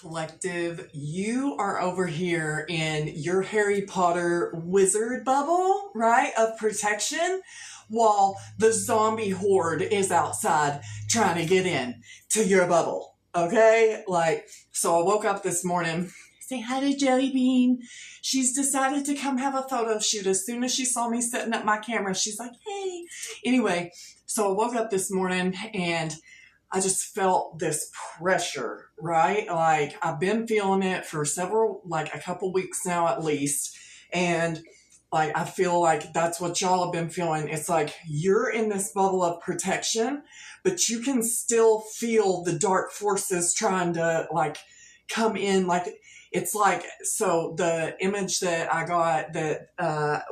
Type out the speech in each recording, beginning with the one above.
Collective, you are over here in your Harry Potter wizard bubble, right, of protection, while the zombie horde is outside trying to get in to your bubble, okay? So I woke up this morning, say hi to Jelly Bean. She's decided to come have a photo shoot. As soon as she saw me setting up my camera, she's like, hey. Anyway, so I woke up this morning and I just felt this pressure, right? I've been feeling it for a couple weeks now at least. And I feel like that's what y'all have been feeling. It's like you're in this bubble of protection, but you can still feel the dark forces trying to come in. So the image that I got that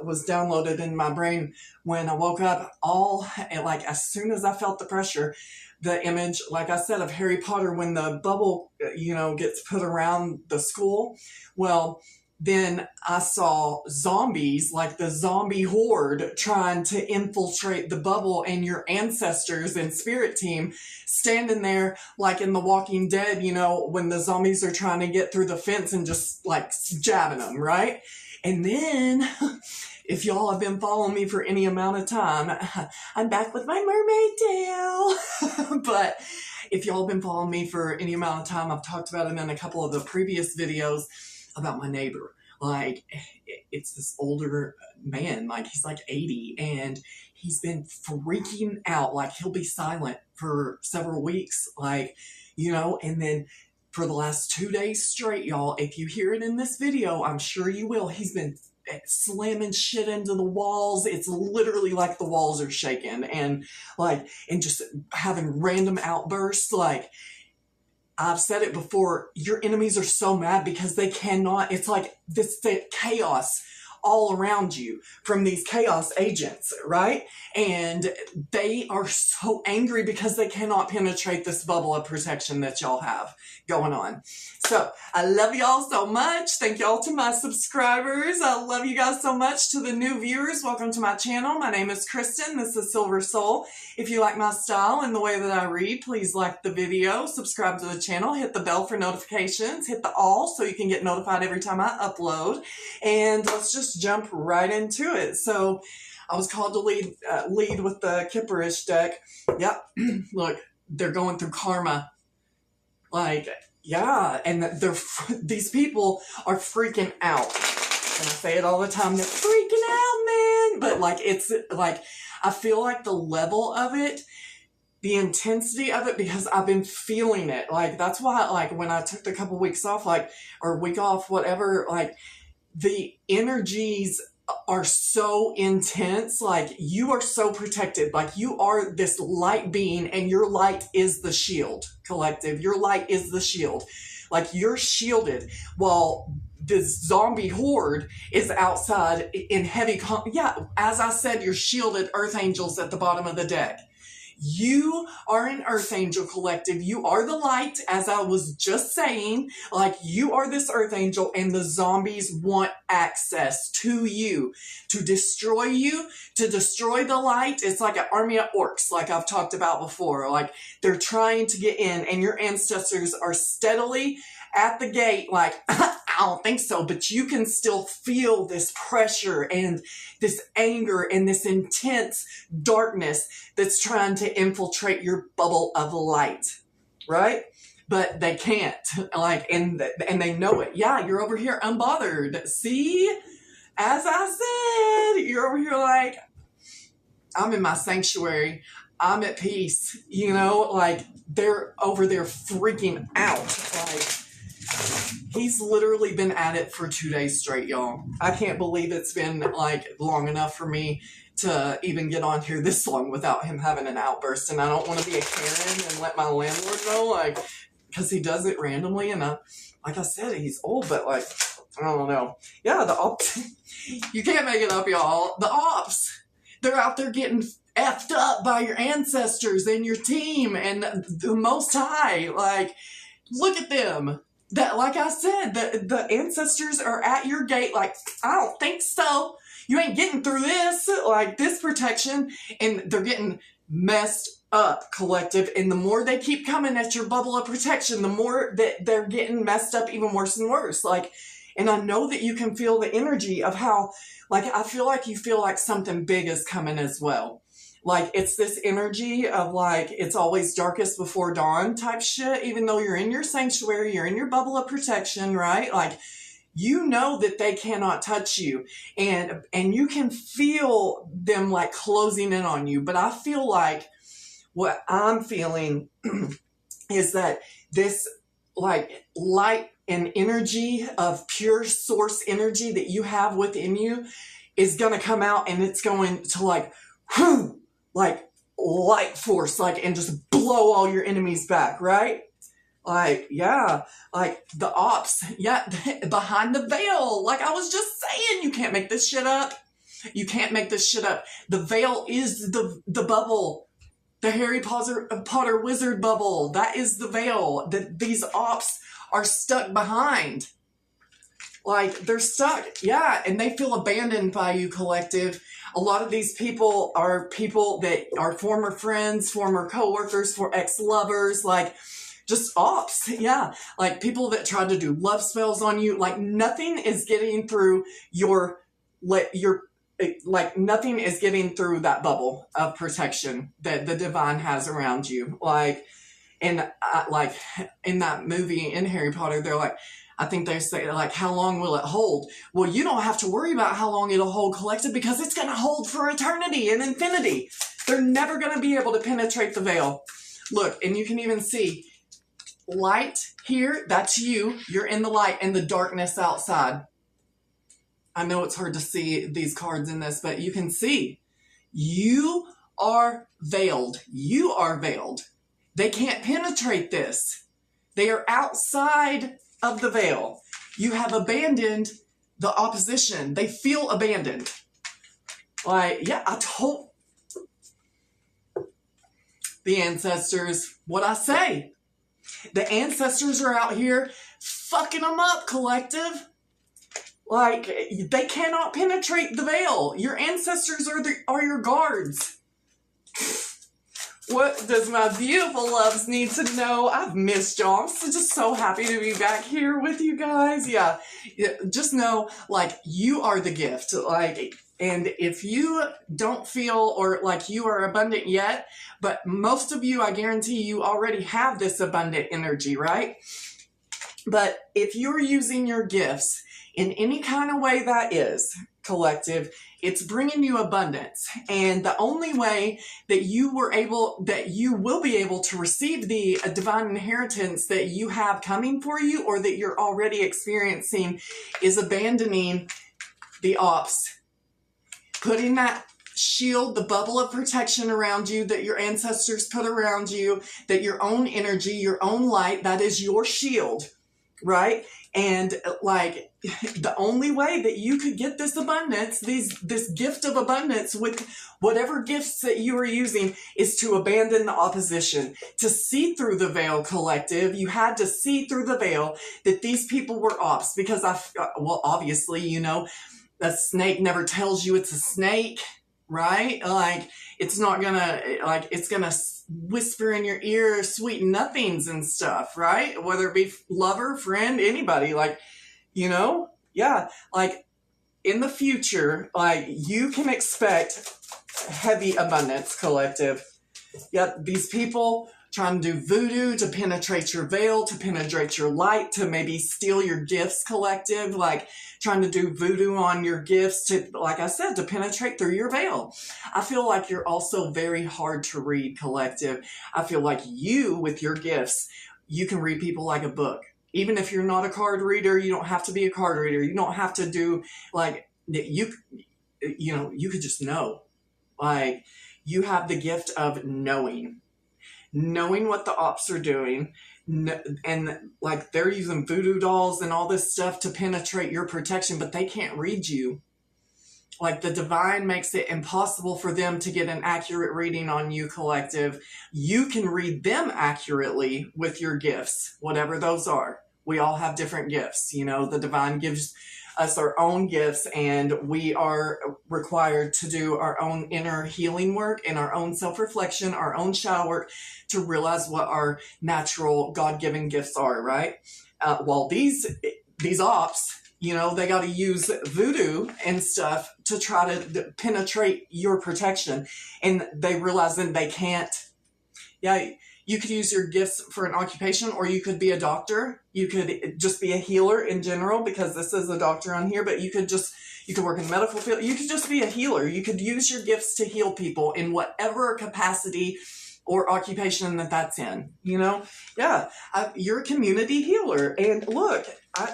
was downloaded in my brain when I woke up, as soon as I felt the pressure, the image, like I said, of Harry Potter when the bubble, gets put around the school. Well, then I saw zombies, like the zombie horde, trying to infiltrate the bubble, and your ancestors and spirit team standing there like in The Walking Dead, when the zombies are trying to get through the fence and just jabbing them, right? And then if y'all have been following me for any amount of time, I'm back with my mermaid tail. But if y'all have been following me for any amount of time, I've talked about it in a couple of the previous videos about my neighbor. It's this older man, he's 80, and he's been freaking out. He'll be silent for several weeks, and then for the last 2 days straight, y'all, if you hear it in this video, I'm sure you will, he's been slamming shit into the walls. It's literally like the walls are shaking, and just having random outbursts. I've said it before, your enemies are so mad because they cannot, it's like the chaos all around you from these chaos agents, right? And they are so angry because they cannot penetrate this bubble of protection that y'all have going on. So I love y'all so much. Thank y'all to my subscribers. I love you guys so much. To the new viewers, welcome to my channel. My name is Kristen. This is Silver Soul. If you like my style and the way that I read, please like the video, subscribe to the channel, hit the bell for notifications, hit the all so you can get notified every time I upload. And let's just jump right into it. So I was called to lead with the Kipperish deck. Yep. Look, they're going through karma. Yeah, and these people are freaking out. And I say it all the time, they're freaking out, man. But I feel like the level of it, the intensity of it, because I've been feeling it. That's why, when I took the couple weeks off, or week off, whatever, the energies are so intense. You are so protected. You are this light being, and your light is the shield, collective. Your light is the shield. You're shielded while this zombie horde is outside in heavy as I said, you're shielded, earth angels at the bottom of the deck. You are an earth angel, collective. You are the light, as I was just saying. You are this earth angel, and the zombies want access to you, to destroy the light. It's like an army of orcs, like I've talked about before. They're trying to get in, and your ancestors are steadily at the gate, I don't think so, but you can still feel this pressure and this anger and this intense darkness that's trying to infiltrate your bubble of light, right? But they can't, and they know it. Yeah, you're over here unbothered. See? As I said, you're over here I'm in my sanctuary. I'm at peace, they're over there freaking out. He's literally been at it for 2 days straight, y'all. I can't believe it's been long enough for me to even get on here this long without him having an outburst. And I don't want to be a Karen and let my landlord know, because he does it randomly. And like I said, he's old, but I don't know. Yeah, the ops, you can't make it up, y'all. The ops, they're out there getting effed up by your ancestors and your team and the Most High. Look at them. That, like I said, the ancestors are at your gate. I don't think so. You ain't getting through this, this protection. And they're getting messed up, collective, and the more they keep coming at your bubble of protection, the more that they're getting messed up even worse and worse. Like, and I know that you can feel the energy of how, like, I feel like you feel like something big is coming as well. Like, it's this energy of, like, it's always darkest before dawn type shit, even though you're in your sanctuary, you're in your bubble of protection, right? Like, you know that they cannot touch you, and you can feel them, like, closing in on you. But I feel like what I'm feeling is that this, like, light and energy of pure source energy that you have within you is going to come out, and it's going to, like, whoo, like light force, like, and just blow all your enemies back, right? Like, yeah, like the ops, yeah, behind the veil. Like I was just saying, you can't make this shit up. You can't make this shit up. The veil is the bubble. The Harry Potter wizard bubble. That is the veil that these ops are stuck behind. Like, they're stuck, yeah, and they feel abandoned by you, collective. A lot of these people are people that are former friends, former co-workers, for ex-lovers, like, just ops, yeah. Like, people that tried to do love spells on you. Like, nothing is getting through nothing is getting through that bubble of protection that the divine has around you. Like, and like, in that movie, in Harry Potter, they're like, I think they say, like, how long will it hold? Well, you don't have to worry about how long it'll hold, collective, because it's going to hold for eternity and infinity. They're never going to be able to penetrate the veil. Look, and you can even see light here. That's you. You're in the light, and the darkness outside. I know it's hard to see these cards in this, but you can see you are veiled. You are veiled. They can't penetrate this. They are outside of the veil. You have abandoned the opposition. They feel abandoned. Like, yeah, I told the ancestors what I say. The ancestors are out here fucking them up, collective. Like, they cannot penetrate the veil. Your ancestors are your guards. What does my beautiful loves need to know? I've missed y'all. I'm just so happy to be back here with you guys. Yeah, just know, like, you are the gift. Like, and if you don't feel or like you are abundant yet, but most of you, I guarantee you already have this abundant energy, right? But if you're using your gifts in any kind of way that is, collective, it's bringing you abundance. And the only way that you will be able to receive the divine inheritance that you have coming for you, or that you're already experiencing, is abandoning the ops, putting that shield, the bubble of protection around you that your ancestors put around you, that your own energy, your own light, that is your shield, right? And like, the only way that you could get this abundance, this gift of abundance with whatever gifts that you are using, is to abandon the opposition, to see through the veil, collective. You had to see through the veil that these people were ops, because well, obviously, you know, a snake never tells you it's a snake, right? Like, it's not gonna, like, it's gonna whisper in your ear sweet nothings and stuff, right? Whether it be lover, friend, anybody, like, you know, yeah, like, in the future, like, you can expect heavy abundance, collective. Yeah, these people trying to do voodoo to penetrate your veil, to penetrate your light, to maybe steal your gifts, collective, like, trying to do voodoo on your gifts to, like I said, to penetrate through your veil. I feel like you're also very hard to read, collective. I feel like you, with your gifts, you can read people like a book. Even if you're not a card reader, you don't have to be a card reader. You don't have to do, like, you know, you could just know. Like, you have the gift of knowing what the ops are doing, and like, they're using voodoo dolls and all this stuff to penetrate your protection, but they can't read you. Like, the divine makes it impossible for them to get an accurate reading on you, collective. You can read them accurately with your gifts, whatever those are, We all have different gifts. You know, the divine gives us our own gifts, and we are required to do our own inner healing work and our own self-reflection, our own shadow work to realize what our natural God-given gifts are, right? Well, these ops, you know, they got to use voodoo and stuff to try to penetrate your protection. And they realize that they can't. Yeah, you could use your gifts for an occupation, or you could be a doctor. You could just be a healer in general, because this is a doctor on here, but you could work in the medical field. You could just be a healer. You could use your gifts to heal people in whatever capacity or occupation that's in, you know? Yeah, you're a community healer. And look,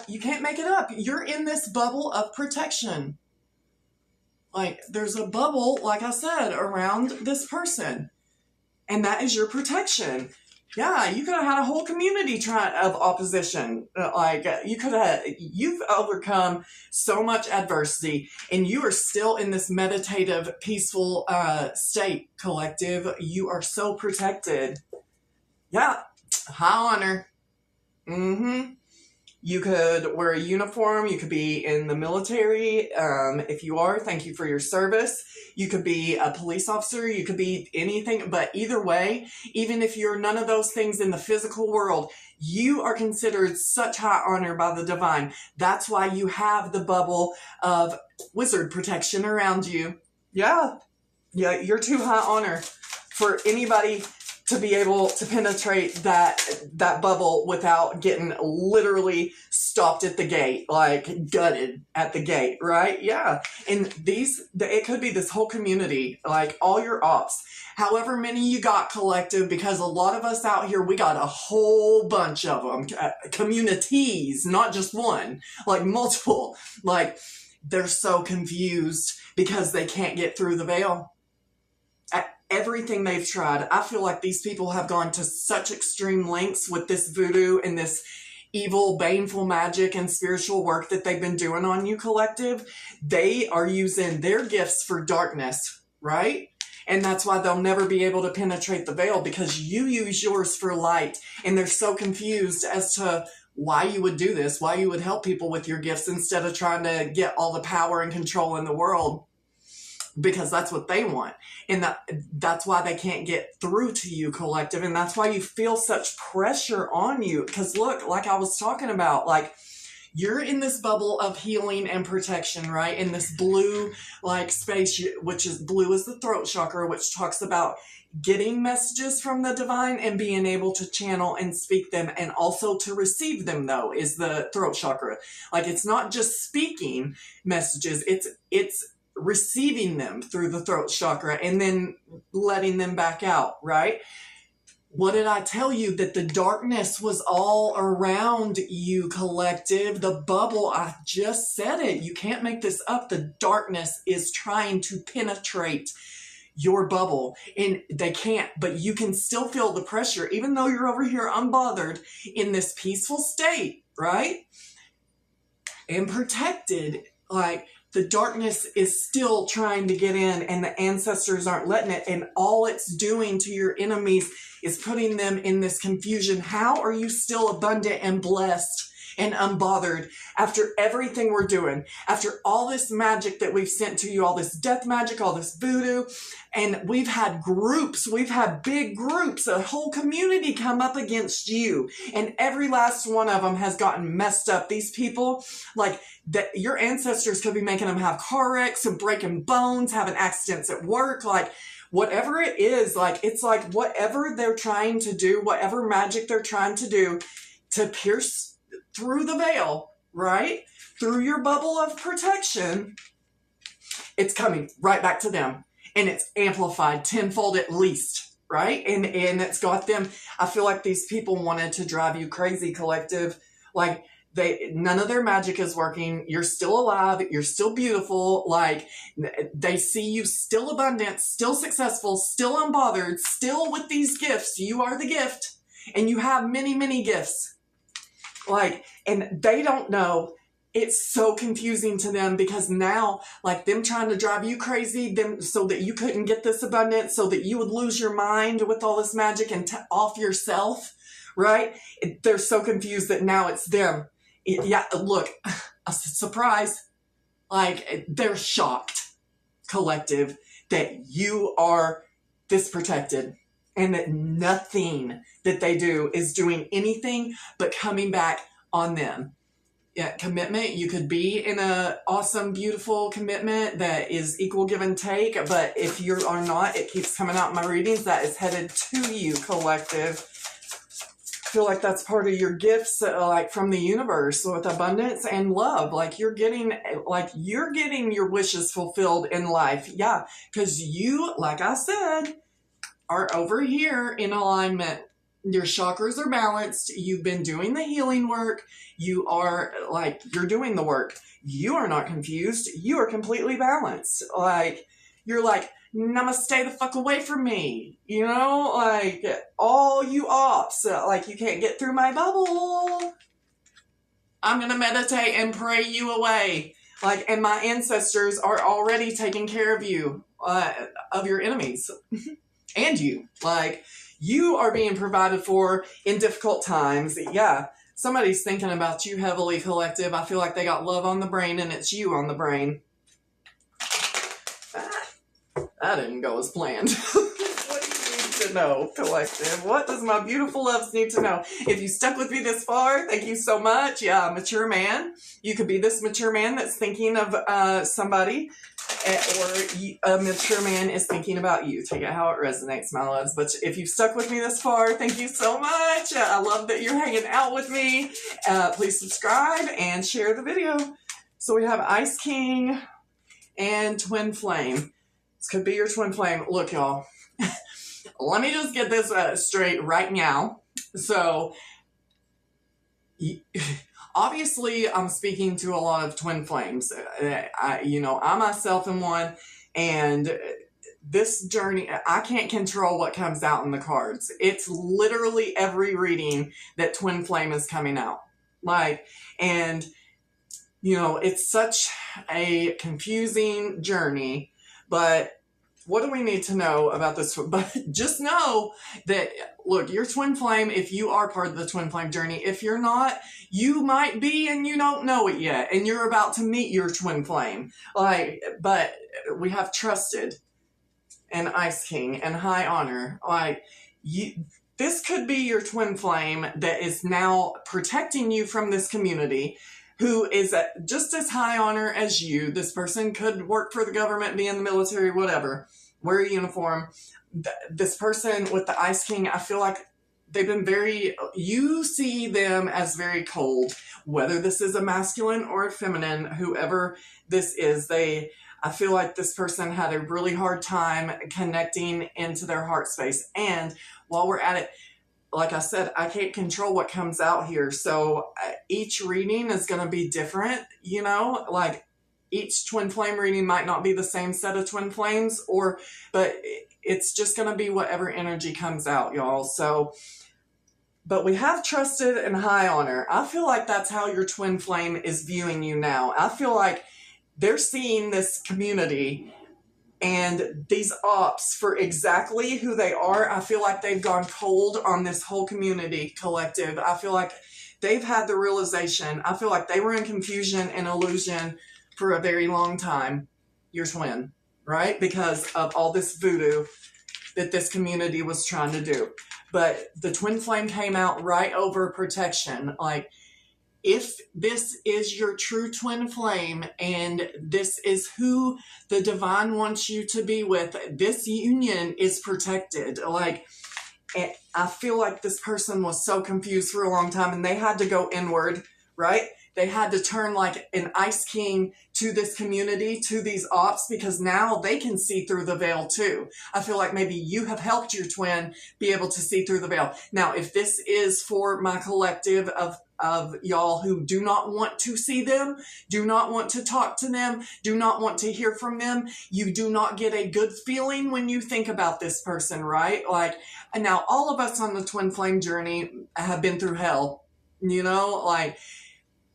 you can't make it up. You're in this bubble of protection. Like, there's a bubble, like I said, around this person. And that is your protection. Yeah, you could have had a whole community of opposition. You've overcome so much adversity, and you are still in this meditative, peaceful state, collective. You are so protected. Yeah, high honor. Mm-hmm. You could wear a uniform. You could be in the military. If you are, thank you for your service. You could be a police officer. You could be anything. But either way, even if you're none of those things in the physical world, you are considered such high honor by the divine. That's why you have the bubble of wizard protection around you. Yeah, you're too high honor for anybody to be able to penetrate that bubble without getting literally stopped at the gate, like gutted at the gate, right? Yeah. And it could be this whole community, like all your ops, however many you got collective, because a lot of us out here, we got a whole bunch of them, communities, not just one, like multiple. Like, they're so confused because they can't get through the veil. Everything they've tried. I feel like these people have gone to such extreme lengths with this voodoo and this evil, baneful magic and spiritual work that they've been doing on you, collective. They are using their gifts for darkness, right? And that's why they'll never be able to penetrate the veil, because you use yours for light. And they're so confused as to why you would do this, why you would help people with your gifts instead of trying to get all the power and control in the world. Because that's what they want. And that's why they can't get through to you, collective. And that's why you feel such pressure on you. Because look, like I was talking about, like, you're in this bubble of healing and protection, right? In this blue, like, space, which is blue is the throat chakra, which talks about getting messages from the divine and being able to channel and speak them, and also to receive them, though, is the throat chakra. Like, it's not just speaking messages, it's receiving them through the throat chakra and then letting them back out, right? What did I tell you? That the darkness was all around you, collective. The bubble, I just said it. You can't make this up. The darkness is trying to penetrate your bubble, and they can't, but you can still feel the pressure, even though you're over here unbothered in this peaceful state, right? And protected. Like, the darkness is still trying to get in, and the ancestors aren't letting it. And all it's doing to your enemies is putting them in this confusion. How are you still abundant and blessed and unbothered after everything we're doing? After all this magic that we've sent to you, all this death magic, all this voodoo, and we've had groups, we've had big groups, a whole community come up against you, and every last one of them has gotten messed up. These people, like, that your ancestors could be making them have car wrecks and breaking bones, having accidents at work, like, whatever it is, like, it's like whatever they're trying to do, whatever magic they're trying to do to pierce through the veil, right? Through your bubble of protection, it's coming right back to them. And it's amplified tenfold at least, right? And it's got them. I feel like these people wanted to drive you crazy, collective. Like, none of their magic is working. You're still alive. You're still beautiful. Like, they see you still abundant, still successful, still unbothered, still with these gifts. You are the gift, and you have many, many gifts. Like, and they don't know. It's so confusing to them, because now, like, them trying to drive you crazy, them so that you couldn't get this abundance, so that you would lose your mind with all this magic and off yourself, right? They're so confused that now it's them. Yeah, look, a surprise. Like, they're shocked, collective, that you are this protected and that nothing that they do is doing anything but coming back on them. Yeah, commitment. You could be in a awesome, beautiful commitment that is equal give and take, but if you are not, it keeps coming out in my readings, that is headed to you, collective. I feel like that's part of your gifts, like from the universe, with abundance and love. Like you're getting your wishes fulfilled in life. Yeah, because you, like I said, are over here in alignment. Your chakras are balanced. You've been doing the healing work. You're doing the work. You are not confused. You are completely balanced. Like, you're like, namaste the fuck away from me. You know, like, all you ops, like, you can't get through my bubble. I'm going to meditate and pray you away. Like, and my ancestors are already taking care of you, of your enemies. And you. Like, you are being provided for in difficult times. Yeah, somebody's thinking about you heavily, collective. I feel like they got love on the brain, and it's you on the brain. That didn't go as planned. What do you need to know, collective? What does my beautiful loves need to know? If you stuck with me this far, thank you so much. Yeah, mature man. You could be this mature man that's thinking of somebody, or a mature man is thinking about you. Take it how it resonates, my loves. But if you've stuck with me this far, thank you so much. I love that you're hanging out with me. Please subscribe and share the video. So we have Ice King and Twin Flame. This could be your twin flame. Look, y'all. Let me just get this straight right now. So, obviously, I'm speaking to a lot of twin flames. I myself am one, and this journey, I can't control what comes out in the cards. It's literally every reading that twin flame is coming out. It's such a confusing journey, but what do we need to know about this? But just know that, look, your twin flame, if you are part of the twin flame journey, if you're not, you might be and you don't know it yet. And you're about to meet your twin flame. But we have trusted and Ice King and high honor. This could be your twin flame that is now protecting you from this community, who is just as high honor as you. This person could work for the government, be in the military, whatever, wear a uniform. This person with the Ice King, I feel like they've been you see them as very cold, whether this is a masculine or a feminine, whoever this is, I feel like this person had a really hard time connecting into their heart space. And while we're at it, like I said, I can't control what comes out here. So each reading is going to be different, like each twin flame reading might not be the same set of twin flames, but it's just going to be whatever energy comes out, y'all. So, but we have trusted and high honor. I feel like that's how your twin flame is viewing you now. I feel like they're seeing this community and these ops for exactly who they are. I feel like they've gone cold on this whole community, collective. I feel like they've had the realization. I feel like they were in confusion and illusion for a very long time, your twin, right? Because of all this voodoo that this community was trying to do. But the twin flame came out right over protection. Like, if this is your true twin flame and this is who the divine wants you to be with, this union is protected. Like, I feel like this person was so confused for a long time and they had to go inward, right? They had to turn like an Ice King to this community, to these ops, because now they can see through the veil too. I feel like maybe you have helped your twin be able to see through the veil. Now, if this is for my collective of y'all who do not want to see them, do not want to talk to them, do not want to hear from them, you do not get a good feeling when you think about this person, right? Like, now all of us on the twin flame journey have been through hell,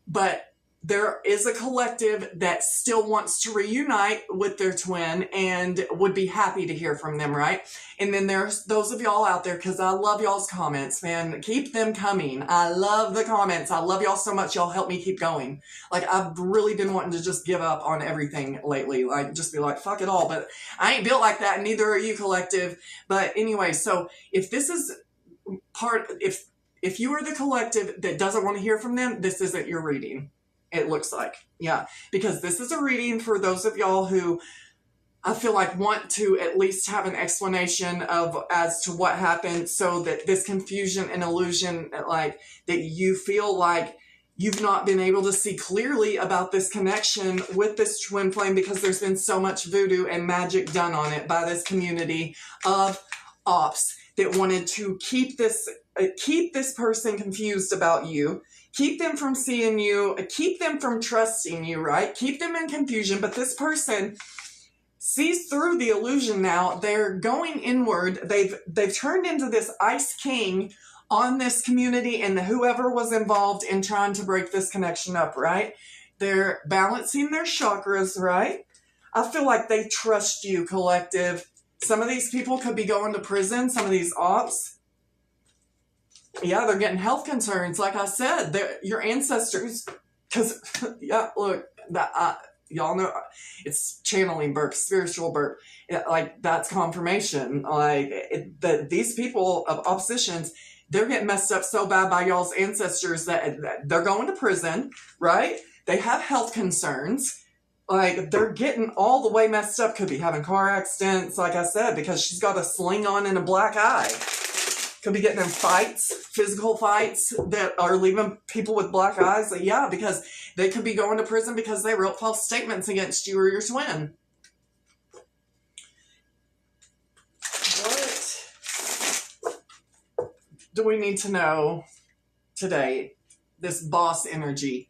but there is a collective that still wants to reunite with their twin and would be happy to hear from them, right? And then there's those of y'all out there, because I love y'all's comments, man. Keep them coming. I love the comments. I love y'all so much. Y'all help me keep going. Like, I've really been wanting to just give up on everything lately. Like, just be like, fuck it all. But I ain't built like that, and neither are you, collective. But anyway, so if this is if you are the collective that doesn't want to hear from them, this isn't your reading. It looks like, yeah, because this is a reading for those of y'all who I feel like want to at least have an explanation of as to what happened, so that this confusion and illusion, like that you feel like you've not been able to see clearly about this connection with this twin flame, because there's been so much voodoo and magic done on it by this community of ops that wanted to keep this person confused about you. Keep them from seeing you, keep them from trusting you, right? Keep them in confusion, but this person sees through the illusion now. They're going inward. They've turned into this ice king on this community and whoever was involved in trying to break this connection up, right? They're balancing their chakras, right? I feel like they trust you, collective. Some of these people could be going to prison, some of these ops. Yeah, they're getting health concerns. Like I said, your ancestors, because, yeah, look, y'all know, it's channeling burp, spiritual burp. Like, that's confirmation. Like, these people of oppositions, they're getting messed up so bad by y'all's ancestors that they're going to prison, right? They have health concerns. Like, they're getting all the way messed up. Could be having car accidents, like I said, because she's got a sling on and a black eye. Could be getting in fights, physical fights that are leaving people with black eyes. Like, yeah, because they could be going to prison because they wrote false statements against you or your twin. What do we need to know today? This boss energy.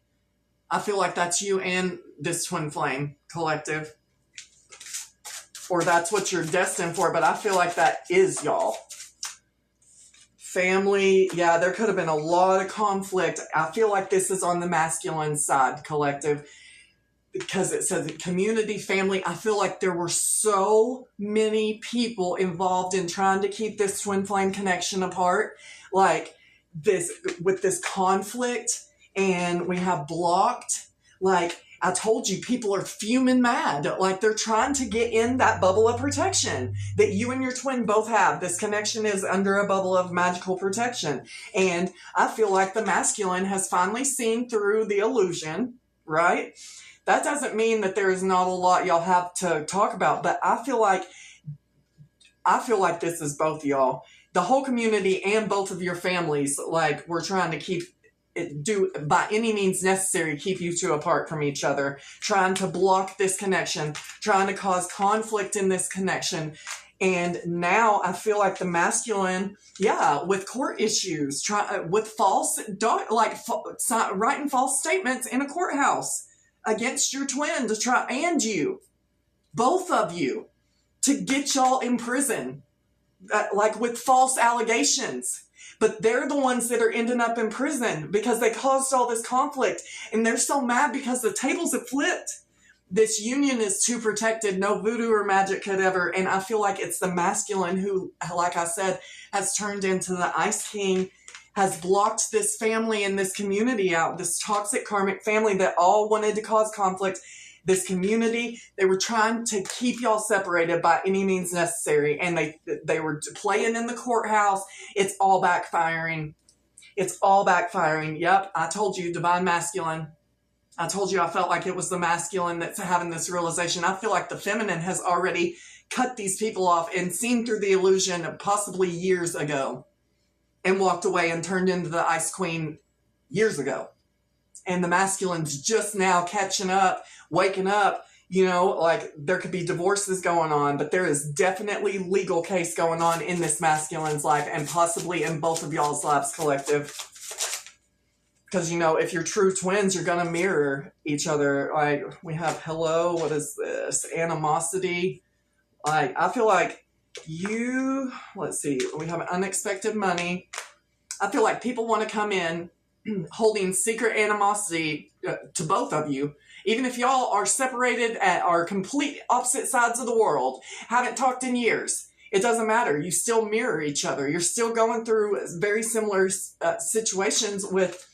I feel like that's you and this twin flame collective. Or that's what you're destined for, but I feel like that is y'all. Family, yeah, there could have been a lot of conflict. I feel like this is on the masculine side, collective, because it says community, family. I feel like there were so many people involved in trying to keep this twin flame connection apart, like this, with this conflict, and we have blocked, like, I told you, people are fuming mad. Like, they're trying to get in that bubble of protection that you and your twin both have. This connection is under a bubble of magical protection. And I feel like the masculine has finally seen through the illusion, right? That doesn't mean that there is not a lot y'all have to talk about, but I feel like this is both y'all. The whole community and both of your families, like, we're trying to keep do by any means necessary keep you two apart from each other, trying to block this connection, trying to cause conflict in this connection. And now I feel like the masculine, yeah, with court issues, with false, writing false statements in a courthouse against your twin to try, and you, both of you, to get y'all in prison, like with false allegations. But they're the ones that are ending up in prison because they caused all this conflict. And they're so mad because the tables have flipped. This union is too protected. No voodoo or magic could ever. And I feel like it's the masculine who, like I said, has turned into the Ice King, has blocked this family and this community out, this toxic karmic family that all wanted to cause conflict. This community, they were trying to keep y'all separated by any means necessary, and they were playing in the courthouse. It's all backfiring. It's all backfiring. Yep, I told you, divine masculine. I told you I felt like it was the masculine that's having this realization. I feel like the feminine has already cut these people off and seen through the illusion possibly years ago and walked away and turned into the Ice Queen years ago. And the masculine's just now catching up, waking up, you know, like there could be divorces going on, but there is definitely legal case going on in this masculine's life and possibly in both of y'all's lives, collective. Because, you know, if you're true twins, you're going to mirror each other. Like, we have hello, what is this? Animosity. Like, I feel like let's see, we have unexpected money. I feel like people want to come in holding secret animosity to both of you. Even if y'all are separated at are complete opposite sides of the world, haven't talked in years, it doesn't matter. You still mirror each other. You're still going through very similar situations with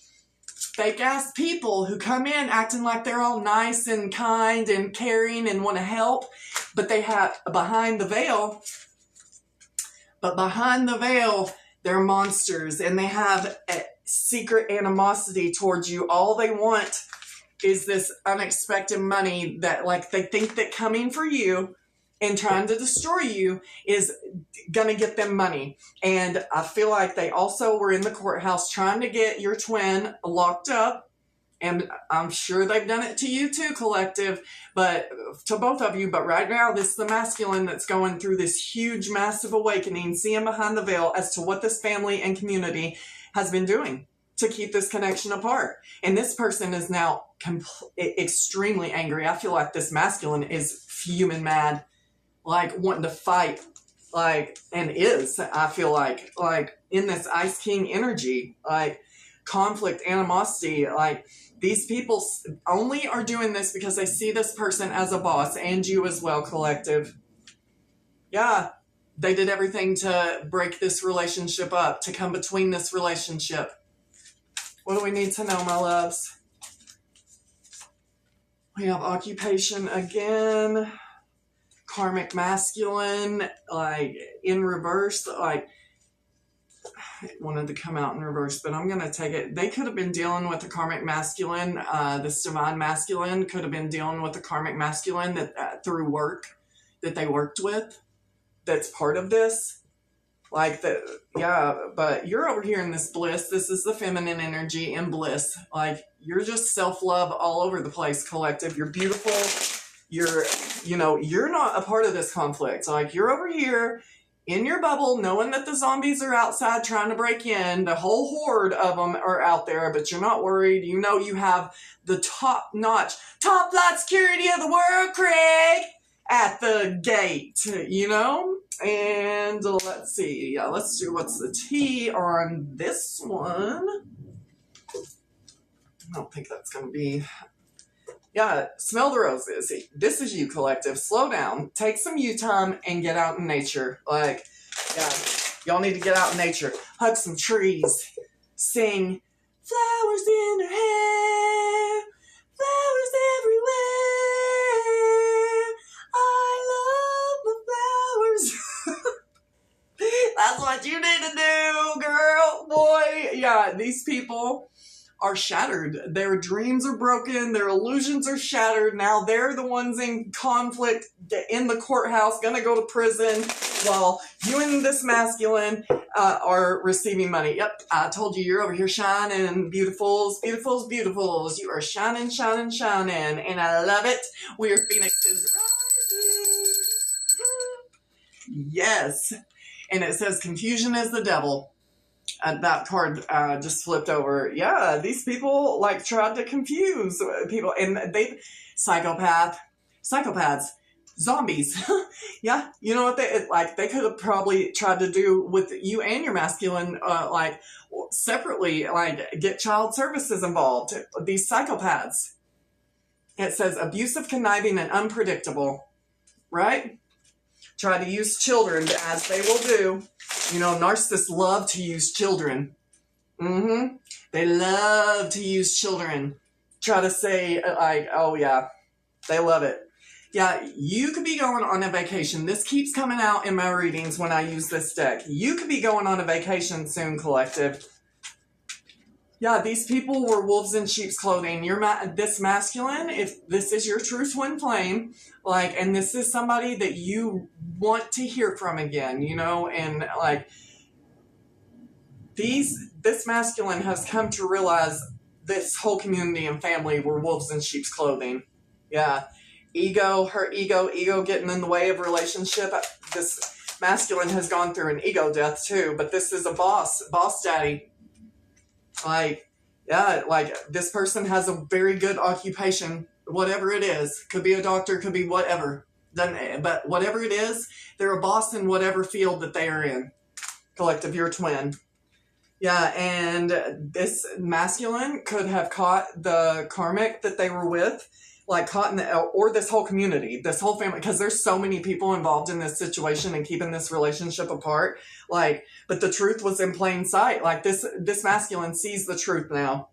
fake ass people who come in acting like they're all nice and kind and caring and want to help, but they have behind the veil, they're monsters, and they have a secret animosity towards you. All they want is this unexpected money that, like, they think that coming for you and trying to destroy you is gonna get them money. And I feel like they also were in the courthouse trying to get your twin locked up, and I'm sure they've done it to you too, collective, but to both of you. But right now, this is the masculine that's going through this huge, massive awakening, seeing behind the veil as to what this family and community has been doing to keep this connection apart. And this person is now extremely angry. I feel like this masculine is fuming mad, like wanting to fight, like, and I feel like in this Ice King energy, like conflict, animosity, like these people only are doing this because they see this person as a boss, and you as well, collective. Yeah, they did everything to break this relationship up, to come between this relationship. What do we need to know, my loves? We have occupation again. Karmic masculine, like in reverse. Like, it wanted to come out in reverse, but I'm going to take it. They could have been dealing with the karmic masculine. This divine masculine could have been dealing with the karmic masculine that through work that they worked with. That's part of this. Like but you're over here in this bliss. This is the feminine energy in bliss. Like, you're just self-love all over the place, collective. You're beautiful. You're not a part of this conflict. Like, you're over here in your bubble, knowing that the zombies are outside trying to break in. The whole horde of them are out there, but you're not worried. You know you have the top-notch, top-flight security of the world, Craig, at the gate, And let's see. Yeah, let's do what's the T on this one. I don't think that's going to be... Yeah, smell the roses. This is you, collective. Slow down. Take some you time and get out in nature. Like, yeah, y'all need to get out in nature. Hug some trees. Sing, flowers in her hair, flowers everywhere. I love the flowers. That's what you need to do, girl, boy. Yeah, these people are shattered. Their dreams are broken. Their illusions are shattered. Now they're the ones in conflict in the courthouse, gonna go to prison, while you and this masculine are receiving money. Yep, I told you, you're over here shining. Beautifuls, beautifuls, beautifuls. You are shining, shining, shining. And I love it. We are phoenixes rising. Yes. And it says confusion is the devil. That card just flipped over. Yeah, these people like tried to confuse people, and psychopaths, zombies. Yeah, you know what they could have probably tried to do with you and your masculine, like separately, like get child services involved. These psychopaths. It says abusive, conniving, and unpredictable. Right? Try to use children, as they will do. Narcissists love to use children. They love to use children. Try to say, like, oh yeah, they love it. Yeah, you could be going on a vacation. This keeps coming out in my readings when I use this deck. You could be going on a vacation soon, collective. Yeah, these people were wolves in sheep's clothing. This masculine, if this is your true twin flame, and this is somebody that you want to hear from again, and this masculine has come to realize this whole community and family were wolves in sheep's clothing. Yeah, her ego getting in the way of relationship. This masculine has gone through an ego death too, but this is a boss daddy. This person has a very good occupation, whatever it is. Could be a doctor, could be whatever. But whatever it is, they're a boss in whatever field that they are in. Collective, your twin. Yeah, and this masculine could have caught the karmic that they were with, like caught in the, or this whole community, this whole family, because there's so many people involved in this situation and keeping this relationship apart. Like, but the truth was in plain sight. Like this masculine sees the truth now.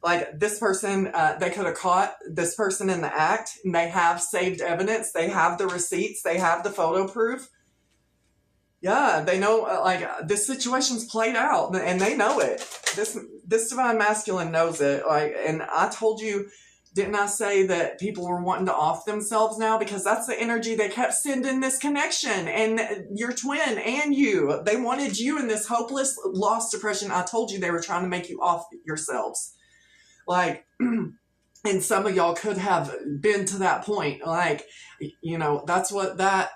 Like this person, they could have caught this person in the act, and they have saved evidence. They have the receipts. They have the photo proof. Yeah, they know, this situation's played out, and they know it. This divine masculine knows it. Like, and I told you, didn't I say that people were wanting to off themselves now? Because that's the energy they kept sending this connection, and your twin and you. They wanted you in this hopeless, lost depression. I told you they were trying to make you off yourselves. Like, and some of y'all could have been to that point. Like, that's what that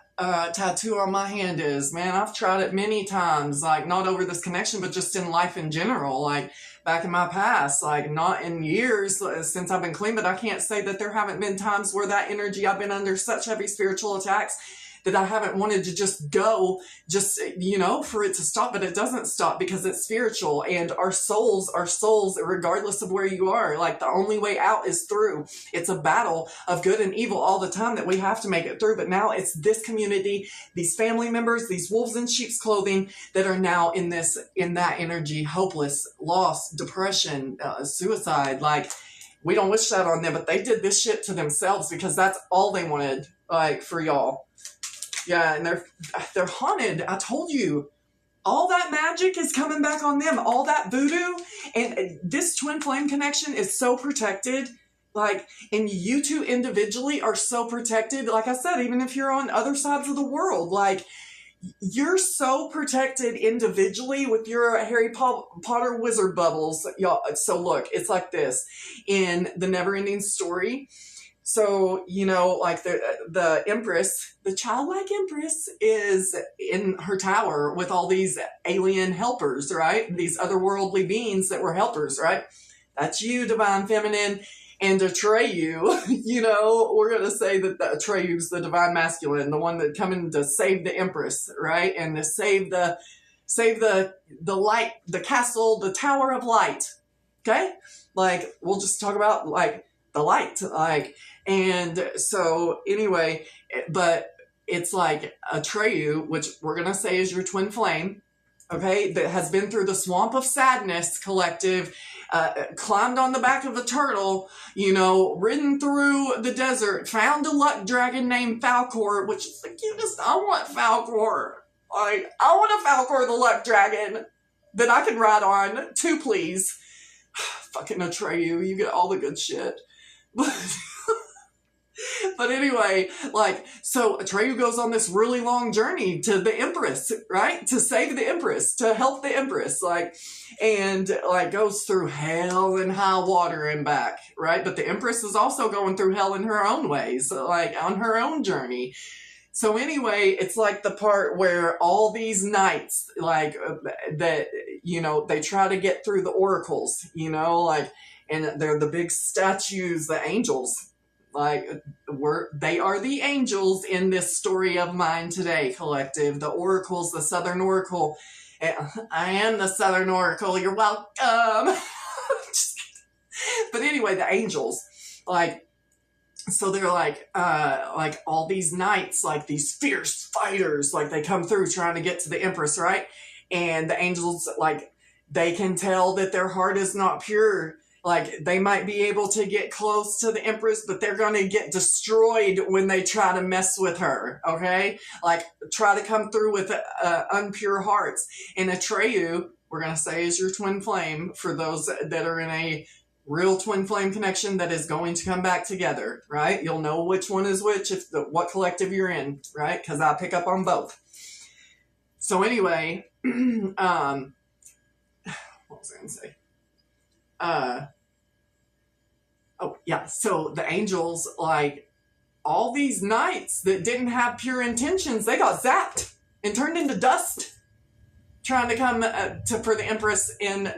tattoo on my hand is. Man, I've tried it many times, like not over this connection, but just in life in general, like back in my past, like not in years since I've been clean, but I can't say that there haven't been times where that energy, I've been under such heavy spiritual attacks that I haven't wanted to just go, for it to stop, but it doesn't stop because it's spiritual, and our souls, regardless of where you are, like the only way out is through. It's a battle of good and evil all the time that we have to make it through. But now it's this community, these family members, these wolves in sheep's clothing that are now in that energy, hopeless, lost, depression, suicide. Like, we don't wish that on them, but they did this shit to themselves because that's all they wanted, like, for y'all. Yeah, and they're haunted. I told you, all that magic is coming back on them. All that voodoo, and this twin flame connection is so protected. Like, and you two individually are so protected. Like I said, even if you're on other sides of the world, like, you're so protected individually with your Harry Potter wizard bubbles, y'all. So look, it's like this in the Neverending Story. So, like the Empress, the childlike Empress, is in her tower with all these alien helpers, right? These otherworldly beings that were helpers, right? That's you, divine feminine. And Atreyu, we're going to say that the Atreyu's the divine masculine, the one that coming to save the Empress, right? And to save the light, the castle, the Tower of Light. Okay? Like, we'll just talk about, like, the light, like. And so anyway, but it's like Atreyu, which we're going to say is your twin flame, okay, that has been through the swamp of sadness collective, climbed on the back of a turtle, ridden through the desert, found a luck dragon named Falcor, which is the cutest. I want Falcor. Like, I want a Falcor the luck dragon that I can ride on too, please. Fucking Atreyu, you get all the good shit. But anyway, like, so Atreyu goes on this really long journey to the Empress, right? To save the Empress, to help the Empress, like, and like goes through hell and high water and back, right? But the Empress is also going through hell in her own ways, like on her own journey. So anyway, it's like the part where all these knights, like, that, they try to get through the oracles, like, and they're the big statues, the angels. Like, they are the angels in this story of mine today, collective. The oracles, the Southern Oracle. I am the Southern Oracle. You're welcome. But anyway, the angels, like, so they're like all these knights, like these fierce fighters, like they come through trying to get to the Empress, right? And the angels, like, they can tell that their heart is not pure. Like, they might be able to get close to the Empress, but they're going to get destroyed when they try to mess with her, okay? Like, try to come through with unpure hearts. And Atreyu, we're going to say, is your twin flame for those that are in a real twin flame connection that is going to come back together, right? You'll know which one is which, what collective you're in, right? Because I pick up on both. So anyway, what was I going to say? Oh, yeah. So the angels, like, all these knights that didn't have pure intentions, they got zapped and turned into dust trying to come for the Empress in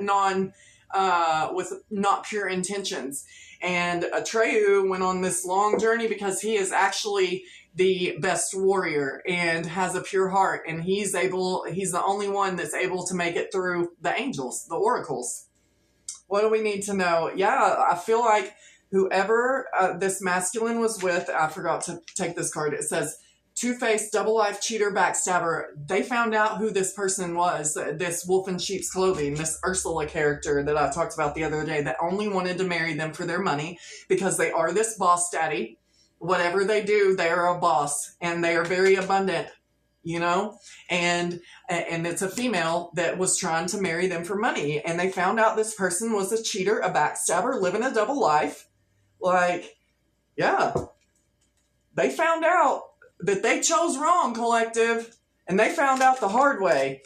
with not pure intentions. And Atreyu went on this long journey because he is actually the best warrior and has a pure heart, and he's the only one that's able to make it through the angels, the oracles. What do we need to know? Yeah, I feel like whoever this masculine was with, I forgot to take this card. It says two-faced, double-life, cheater, backstabber. They found out who this person was, this wolf in sheep's clothing, this Ursula character that I talked about the other day that only wanted to marry them for their money because they are this boss daddy. Whatever they do, they are a boss, and they are very abundant, you know? And it's a female that was trying to marry them for money, and they found out this person was a cheater, a backstabber, living a double life. Like, yeah. They found out that they chose wrong, collective, and they found out the hard way,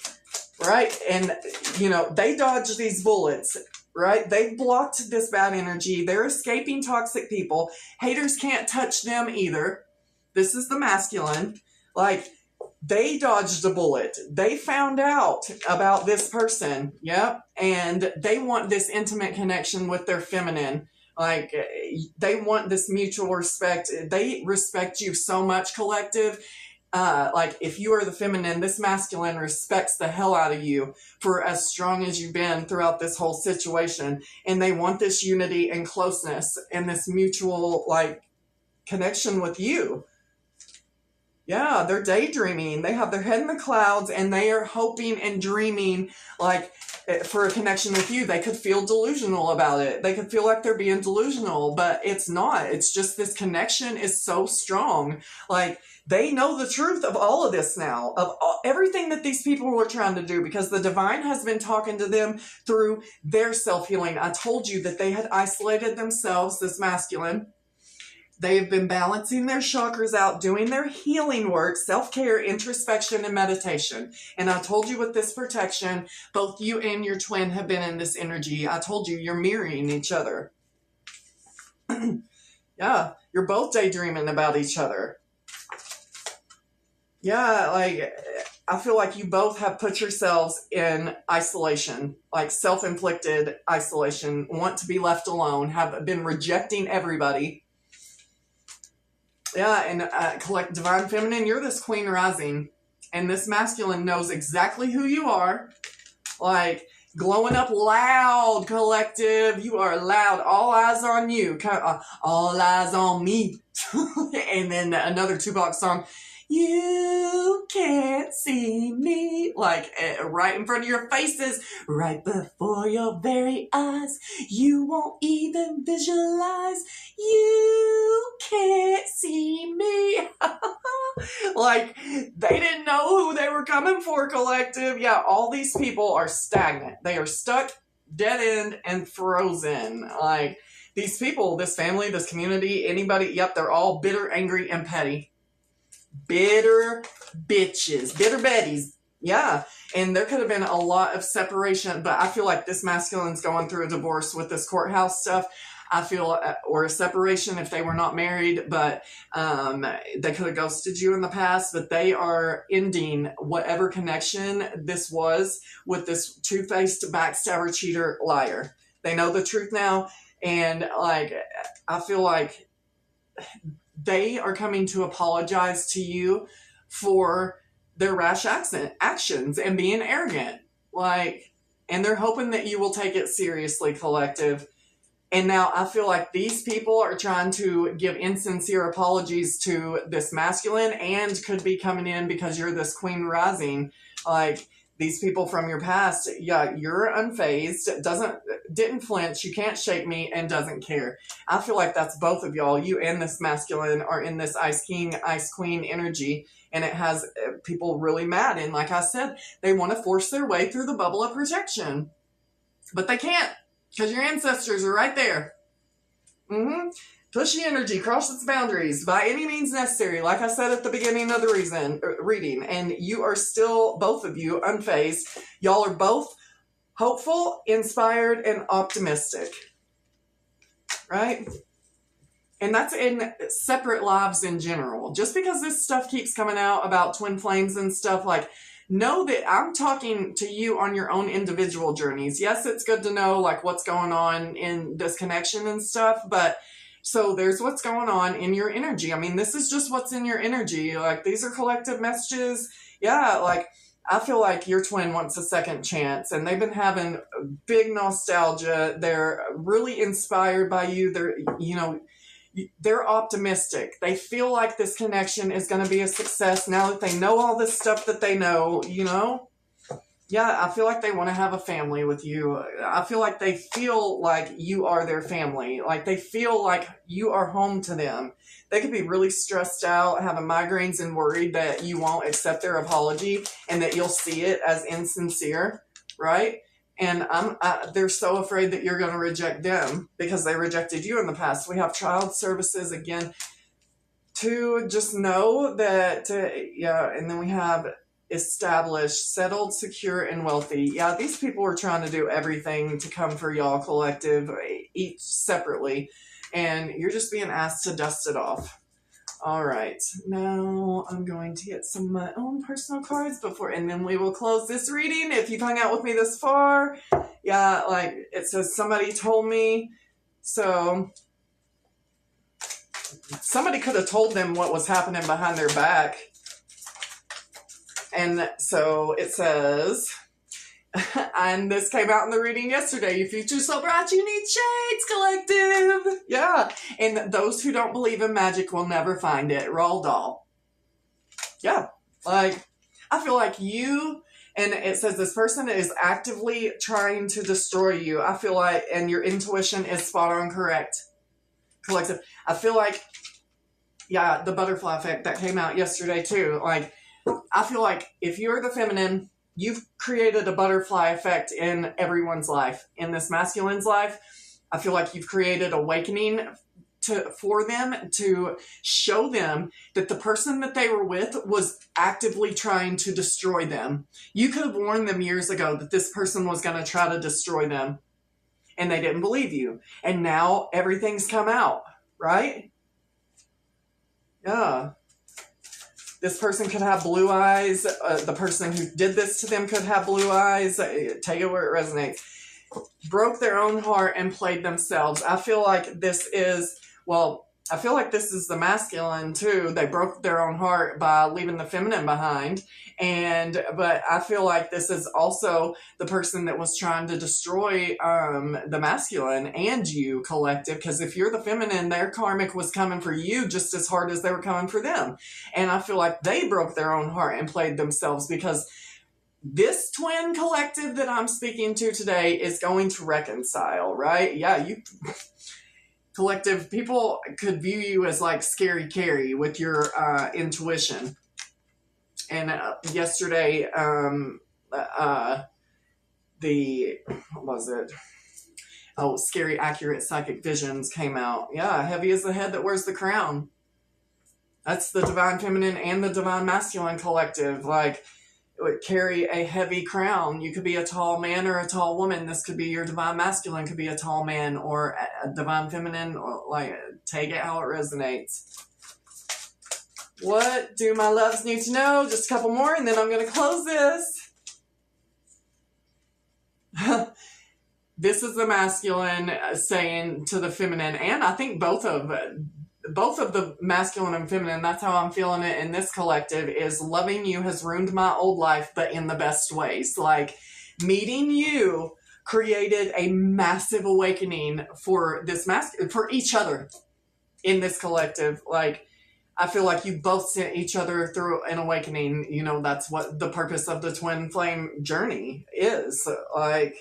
right? And, you know, they dodged these bullets, right? They blocked this bad energy. They're escaping toxic people. Haters can't touch them either. This is the masculine. Like, they dodged a bullet. They found out about this person, yep, and they want this intimate connection with their feminine. Like, they want this mutual respect. They respect you so much, collective. Like, if you are the feminine, this masculine respects the hell out of you for as strong as you've been throughout this whole situation. And they want this unity and closeness and this mutual, like, connection with you. Yeah, they're daydreaming. They have their head in the clouds, and they are hoping and dreaming, like, for a connection with you. They could feel delusional about it. They could feel like they're being delusional, but it's not. It's just this connection is so strong. Like, they know the truth of all of this now, of everything that these people were trying to do, because the divine has been talking to them through their self-healing. I told you that they had isolated themselves, this masculine. They've been balancing their chakras out, doing their healing work, self-care, introspection, and meditation. And I told you with this protection, both you and your twin have been in this energy. I told you you're mirroring each other. Yeah, you're both daydreaming about each other. Yeah, like, I feel like you both have put yourselves in isolation, like self-inflicted isolation, want to be left alone, have been rejecting everybody. Yeah, and collect divine feminine, you're this queen rising, and this masculine knows exactly who you are. Like, glowing up loud, collective. You are loud. All eyes on you. All eyes on me. And then another Tupac song. You can't see me. Like, right in front of your faces, right before your very eyes. You won't even visualize. You can't see me. Like, they didn't know who they were coming for, collective. Yeah, all these people are stagnant. They are stuck, dead end, and frozen. Like, these people, this family, this community, anybody, yep, they're all bitter, angry, and petty. Bitter bitches, bitter betties. Yeah, and there could have been a lot of separation, but I feel like this masculine's going through a divorce with this courthouse stuff. I feel, or a separation if they were not married, but they could have ghosted you in the past, but they are ending whatever connection this was with this two-faced backstabber, cheater, liar. They know the truth now, and, like, I feel like they are coming to apologize to you for their rash actions and being arrogant. Like, and they're hoping that you will take it seriously, collective. And now I feel like these people are trying to give insincere apologies to this masculine, and could be coming in because you're this queen rising. Like, these people from your past, yeah, you're unfazed, didn't flinch, you can't shake me, and doesn't care. I feel like that's both of y'all. You and this masculine are in this Ice King, Ice Queen energy, and it has people really mad. And like I said, they want to force their way through the bubble of protection. But they can't, because your ancestors are right there. Pushy energy, cross its boundaries by any means necessary, like I said at the beginning of the reading. And you are still, both of you, unfazed. Y'all are both hopeful, inspired, and optimistic. Right? And that's in separate lives in general. Just because this stuff keeps coming out about twin flames and stuff, like, know that I'm talking to you on your own individual journeys. Yes, it's good to know like what's going on in this connection and stuff, but so there's what's going on in your energy. I mean, this is just what's in your energy. Like these are collective messages. Yeah, like I feel like your twin wants a second chance and they've been having big nostalgia. They're really inspired by you. They're optimistic. They feel like this connection is going to be a success now that they know all this stuff that they know, Yeah, I feel like they want to have a family with you. I feel like they feel like you are their family. Like they feel like you are home to them. They could be really stressed out, having migraines and worried that you won't accept their apology and that you'll see it as insincere, right? And they're so afraid that you're going to reject them because they rejected you in the past. We have child services again to just know that, and then we have established, settled, secure, and wealthy. Yeah, these people are trying to do everything to come for y'all collective, each separately, and you're just being asked to dust it off. All right, now I'm going to get some of my own personal cards and then we will close this reading. If you've hung out with me this far, yeah, like it says somebody told me, so somebody could have told them what was happening behind their back. And so it says, and this came out in the reading yesterday, your future's so bright you need shades, collective. Yeah. And those who don't believe in magic will never find it. Roald Dahl. Yeah. Like, I feel like you, and it says this person is actively trying to destroy you. I feel like, and your intuition is spot on correct. Collective. I feel like, yeah, the butterfly effect that came out yesterday too. Like, I feel like if you're the feminine, you've created a butterfly effect in everyone's life. In this masculine's life, I feel like you've created awakening for them to show them that the person that they were with was actively trying to destroy them. You could have warned them years ago that this person was going to try to destroy them, and they didn't believe you. And now everything's come out, right? Yeah. This person could have blue eyes. The person who did this to them could have blue eyes. Take it where it resonates. Broke their own heart and played themselves. I feel like this is the masculine too. They broke their own heart by leaving the feminine behind. But I feel like this is also the person that was trying to destroy the masculine and you, collective. Because if you're the feminine, their karmic was coming for you just as hard as they were coming for them. And I feel like they broke their own heart and played themselves because this twin collective that I'm speaking to today is going to reconcile, right? Yeah, collective people could view you as like Scary Carrie with your intuition. And yesterday, what was it? Oh, Scary Accurate Psychic Visions came out. Yeah, heavy is the head that wears the crown. That's the divine feminine and the divine masculine collective. Like, it would carry a heavy crown. You could be a tall man or a tall woman. This could be your divine masculine, could be a tall man or a divine feminine, or like, take it how it resonates. What do my loves need to know? Just a couple more and then I'm going to close this. This is the masculine saying to the feminine, and I think both of the masculine and feminine, that's how I'm feeling it in this collective, is loving you has ruined my old life, but in the best ways. Like, meeting you created a massive awakening for this for each other in this collective. Like, I feel like you both sent each other through an awakening. You know, that's what the purpose of the twin flame journey is. Like,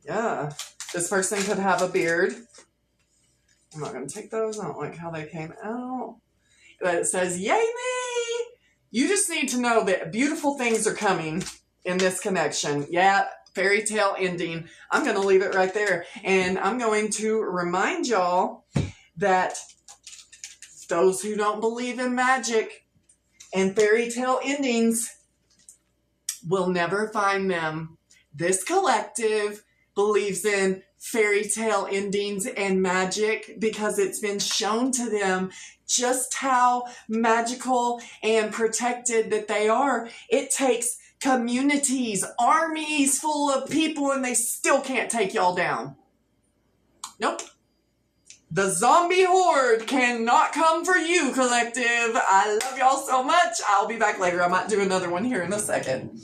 yeah, this person could have a beard. I'm not going to take those. I don't like how they came out. But it says, yay me! You just need to know that beautiful things are coming in this connection. Yeah, fairy tale ending. I'm going to leave it right there. And I'm going to remind y'all that those who don't believe in magic and fairy tale endings will never find them. This collective believes in fairy tale endings and magic, because it's been shown to them just how magical and protected that they are. It takes communities, armies full of people, and they still can't take y'all down. Nope. The zombie horde cannot come for you, collective. I love y'all so much. I'll be back later. I might do another one here in a second.